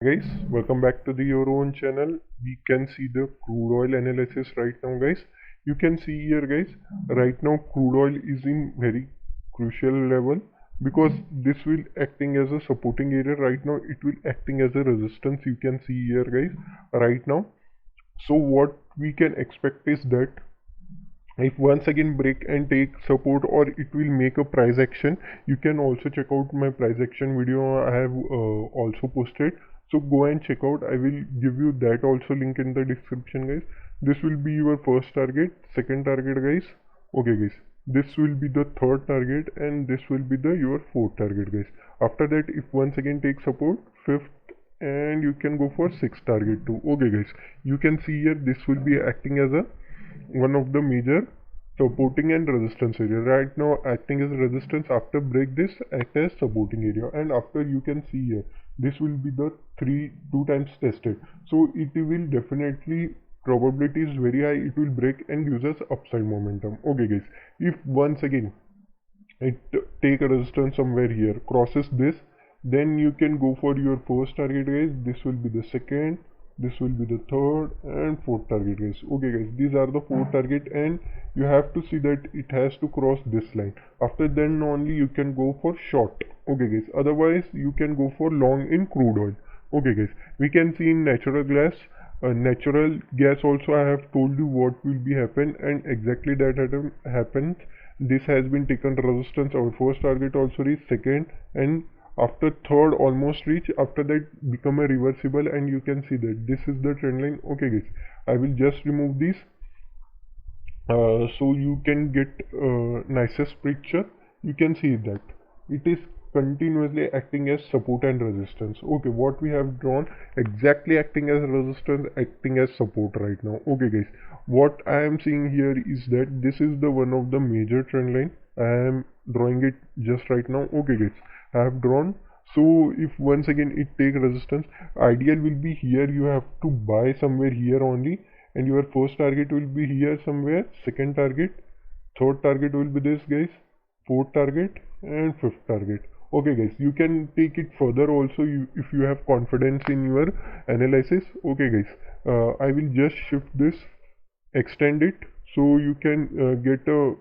Guys, welcome back to your own channel. We can see the crude oil analysis right now, guys. You can see here, guys, right now crude oil is in very crucial level because this will acting as a supporting area. Right now it will acting as a resistance. You can see here, guys, right now. So what we can expect is that if once again break and take support, or it will make a price action. You can also check out my price action video. I have also posted, so go and check out. I will give you that also link in the description, guys. This will be your first target, second target, guys. Okay, guys, this will be the third target, and this will be the your fourth target, guys. After that, if once again take support, fifth, and you can go for sixth target too. Okay, guys, you can see here this will be acting as a one of the major supporting and resistance area. Right now acting as resistance, after break this act as supporting area, and after you can see here this will be the two times tested, so it will definitely, probability is very high, it will break and gives us upside momentum. Okay, guys, if once again it take a resistance somewhere here, crosses this, then you can go for your first target, guys. This will be the second, this will be the third and fourth target, guys. Okay, guys, these are the four target, and you have to see that it has to cross this line. After then only you can go for short. Okay, guys, otherwise you can go for long in crude oil. Okay, guys, we can see in natural gas also. I have told you what will be happen, and exactly that happens. This has been taken resistance. Our first target also reached, second, and after third almost reach. After that become a reversible, and you can see that this is the trend line. Okay, guys, I will just remove this so you can get nicest picture. You can see that it is continuously acting as support and resistance. Okay, what we have drawn, exactly acting as resistance, acting as support right now. Okay, guys, what I am seeing here is that this is the one of the major trend line. I am drawing it just right now. Okay, guys, I have drawn. So if once again it take resistance, ideal will be here. You have to buy somewhere here only, and your first target will be here somewhere, second target, third target will be this, guys, fourth target and fifth target. Okay, guys, you can take it further also, if you have confidence in your analysis. Okay, guys, I will just shift this, extend it, so you can get a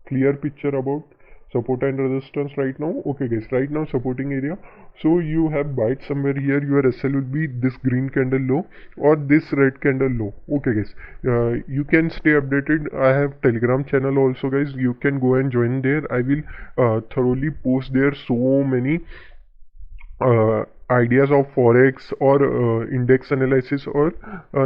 clear picture about support and resistance right now. Okay, guys, right now supporting area, so you have bite somewhere here. Your SL will be this green candle low or this red candle low. Okay, guys, you can stay updated. I have Telegram channel also, guys. You can go and join there. I will thoroughly post there so many ideas of forex or index analysis or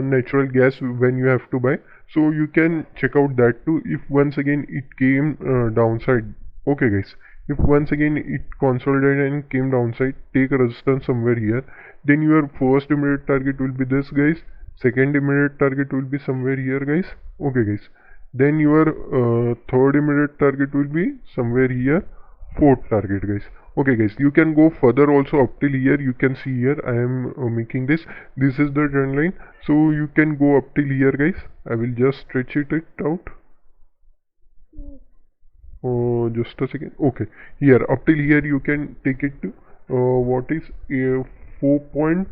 natural gas when you have to buy, so you can check out that too. If once again it came downside, okay, guys, if once again it consolidated and came downside, take a resistance somewhere here, then your first immediate target will be this, guys. Second immediate target will be somewhere here, guys. Okay, guys, then your third immediate target will be somewhere here, fourth target, guys. Okay, guys, you can go further also up till here. You can see here I am making this is the trend line, so you can go up till here, guys. I will just stretch it out. Oh, just a second. Okay, here up till here you can take it to what is 4.820.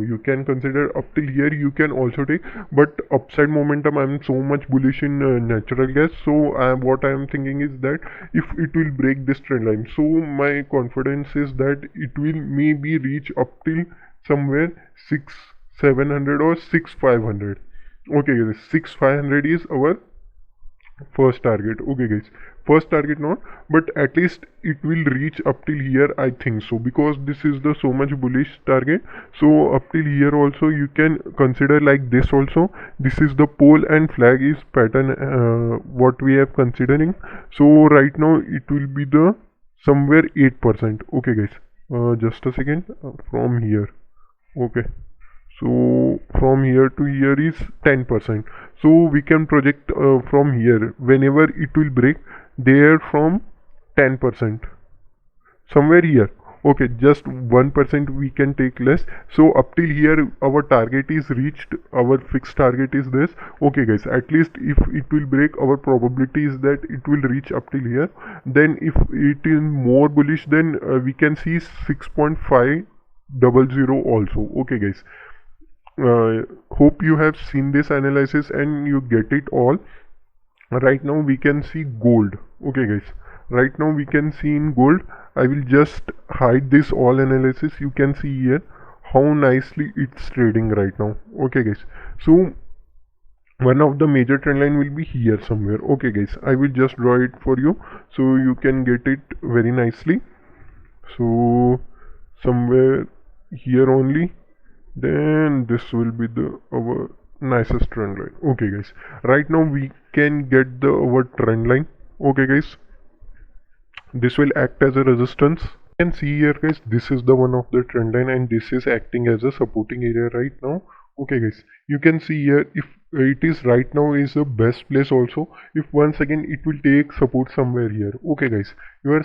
You can consider up till here. You can also take, but upside momentum, I'm so much bullish in natural gas. So what I am thinking is that if it will break this trend line, so my confidence is that it will maybe reach up till somewhere 6,700 or 6,500. Okay, this 6,500 is our first target. Okay, guys, first target not, but at least it will reach up till here, I think so, because this is the so much bullish target. So up till here also you can consider like this also. This is the pole and flag is pattern what we have considering. So right now it will be the somewhere 8%. Okay, guys, just a second, from here. Okay, so from here to here is 10%, so we can project from here whenever it will break there from 10% somewhere here. Okay, just 1% we can take less. So up till here our target is reached, our fixed target is this. Okay, guys, at least if it will break, our probability is that it will reach up till here. Then if it is more bullish, then we can see 6.5 00 also. Okay guys, hope you have seen this analysis and you get it all. Right now we can see gold. Okay guys, right now we can see in gold. I will just hide this all analysis. You can see here how nicely it's trading right now. Okay guys, so one of the major trend line will be here somewhere. Okay guys, I will just draw it for you so you can get it very nicely. So somewhere here only, then this will be the our nicest trend line. Okay guys, right now we can get the our trend line. Okay guys, this will act as a resistance. You can see here guys, this is the one of the trend line and this is acting as a supporting area right now. Okay guys, you can see here if it is right now is the best place also. If once again it will take support somewhere here. Okay guys, your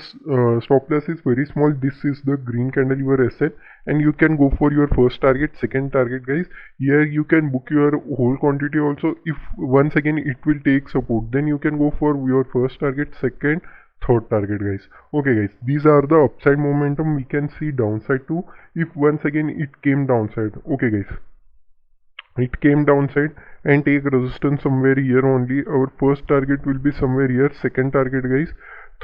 stop loss is very small. This is the green candle your asset and you can go for your first target, second target guys. Here you can book your whole quantity also. If once again it will take support, then you can go for your first target, second, third target guys. Okay guys, these are the upside momentum. We can see downside too if once again it came downside. Okay guys, it came downside and take resistance somewhere here only. Our first target will be somewhere here, second target guys,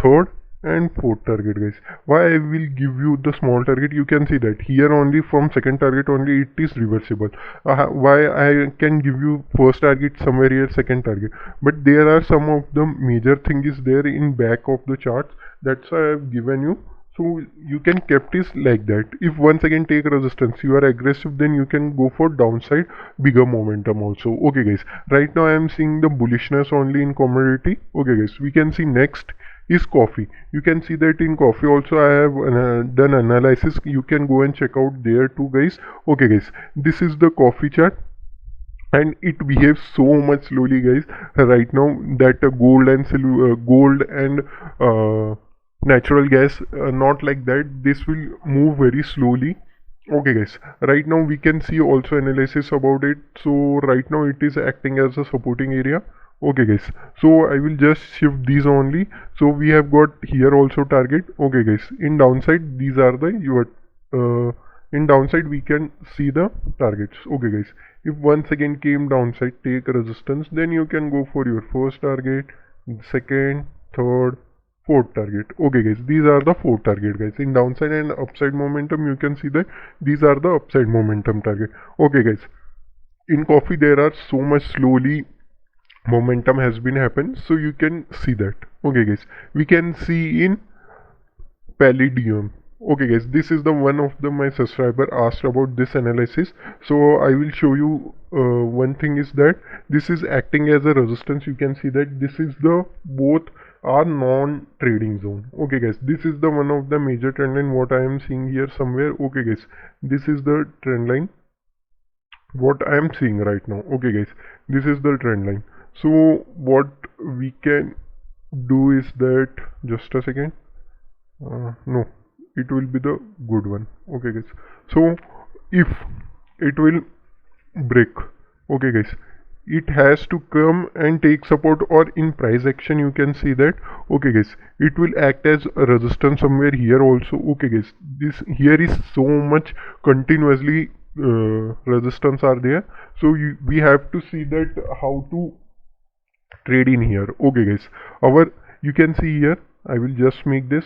third and fourth target guys. Why I will give you the small target, you can see that here only from second target only it is reversible. Why I can give you first target somewhere here, second target, but there are some of the major thing is there in back of the charts. That's why I have given you. So you can kept it like that. If once again take resistance, you are aggressive, then you can go for downside bigger momentum also. Okay guys, right now I am seeing the bullishness only in commodity. Okay guys, we can see next is coffee. You can see that in coffee also I have done analysis. You can go and check out there too guys. Okay guys, this is the coffee chart and it behaves so much slowly guys right now that gold and silver, gold and natural gas, not like that. This will move very slowly. Okay guys, right now we can see also analysis about it. So right now it is acting as a supporting area. Okay guys, so I will just shift these only. So we have got here also target. Okay guys, in downside these are the your in downside we can see the targets. Okay guys, if once again came downside take resistance, then you can go for your first target, second, third, fourth target. Okay guys, these are the four target guys. In downside and upside momentum you can see that these are the upside momentum target. Okay guys, in coffee there are so much slowly momentum has been happened, so you can see that. Okay guys, we can see in Palladium. Okay guys, this is the one of the my subscriber asked about this analysis, so I will show you. One thing is that this is acting as a resistance. You can see that this is the both are non-trading zone. Okay guys, this is the one of the major trend line what I am seeing here somewhere. Okay guys, this is the trend line what I am seeing right now. Okay guys, this is the trend line. So what we can do is that, just a second, no, it will be the good one. Okay guys, so if it will break, okay guys, it has to come and take support, or in price action you can see that. Okay guys, it will act as a resistance somewhere here also. Okay guys, this here is so much continuously resistance are there, so we have to see that how to trade in here. Okay guys, our you can see here, I will just make this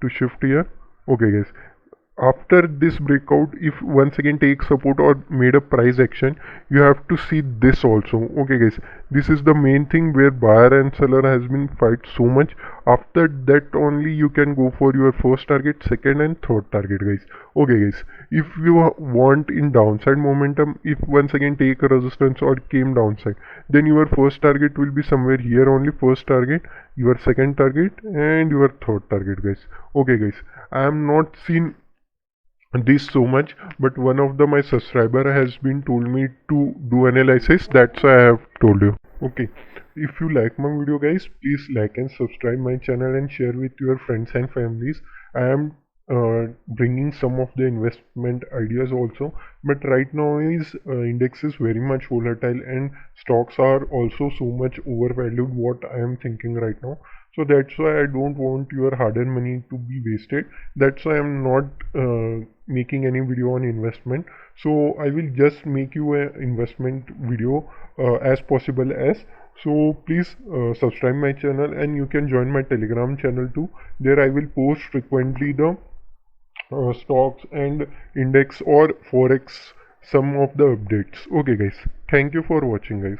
to shift here. Okay guys, after this breakout, if once again take support or made a price action, you have to see this also. Okay guys, this is the main thing where buyer and seller has been fight so much. After that only you can go for your first target, second and third target guys. Okay guys, if you want in downside momentum, if once again take a resistance or came downside, then your first target will be somewhere here only, first target, your second target and your third target guys. Okay guys, I am not seen this so much, but one of the my subscriber has been told me to do analysis, that's why I have told you. Okay, if you like my video guys, please like and subscribe my channel and share with your friends and families. I am bringing some of the investment ideas also, but right now is index is very much volatile and stocks are also so much overvalued what I am thinking right now. So that's why I don't want your hard-earned money to be wasted. That's why I'm not making any video on investment. So I will just make you an investment video as possible as. So please subscribe my channel, and you can join my Telegram channel too. There I will post frequently the stocks and index or forex, some of the updates. Okay guys, thank you for watching guys.